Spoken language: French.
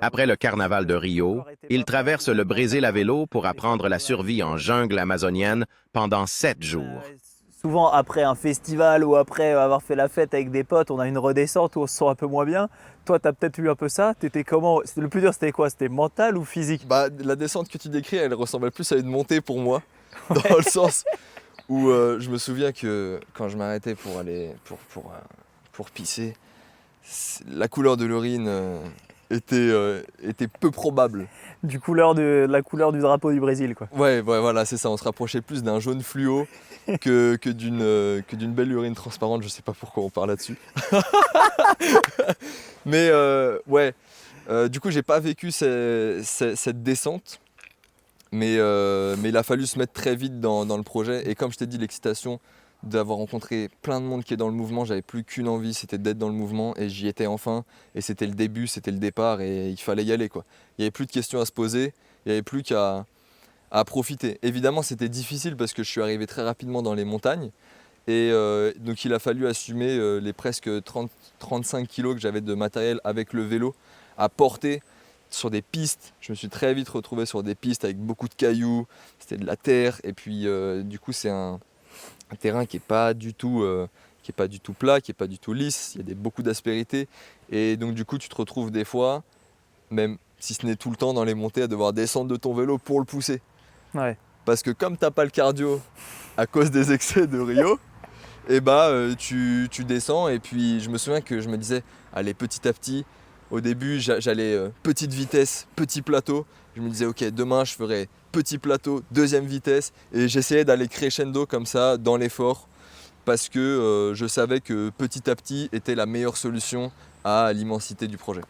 Après le carnaval de Rio, il traverse le Brésil à vélo pour apprendre la survie en jungle amazonienne pendant 7 jours. Souvent après un festival ou après avoir fait la fête avec des potes, on a une redescente où on se sent un peu moins bien. Toi, tu as peut-être eu un peu ça. T'étais comment? Le plus dur, c'était quoi? C'était mental ou physique? Bah, la descente que tu décris, elle ressemblait plus à une montée pour moi, dans le sens où je me souviens que quand je m'arrêtais pour aller pour pisser, la couleur de l'urine était peu probable. La couleur du drapeau du Brésil, quoi. Ouais, voilà, c'est ça. On se rapprochait plus d'un jaune fluo que d'une belle urine transparente. Je sais pas pourquoi on parle là-dessus. Mais ouais, du coup, j'ai pas vécu cette descente. Mais il a fallu se mettre très vite dans le projet. Et comme je t'ai dit, l'excitation d'avoir rencontré plein de monde qui est dans le mouvement, j'avais plus qu'une envie, c'était d'être dans le mouvement. Et j'y étais enfin. Et c'était le début, c'était le départ. Et il fallait y aller, quoi. Il n'y avait plus de questions à se poser. Il n'y avait plus qu'à profiter. Évidemment, c'était difficile parce que je suis arrivé très rapidement dans les montagnes. Et donc il a fallu assumer les presque 30-35 kilos que j'avais de matériel avec le vélo à porter sur des pistes. Je me suis très vite retrouvé sur des pistes avec beaucoup de cailloux, c'était de la terre. Et puis du coup c'est un terrain qui n'est pas du tout plat, qui n'est pas du tout lisse, il y a beaucoup d'aspérités. Et donc du coup tu te retrouves des fois, même si ce n'est tout le temps dans les montées, à devoir descendre de ton vélo pour le pousser. Ouais. Parce que comme t'as pas le cardio à cause des excès de Rio, et bah tu descends. Et puis je me souviens que je me disais, allez, petit à petit, au début j'allais petite vitesse, petit plateau. Je me disais, ok, demain je ferai petit plateau, deuxième vitesse. Et j'essayais d'aller crescendo comme ça dans l'effort parce que je savais que petit à petit était la meilleure solution à l'immensité du projet.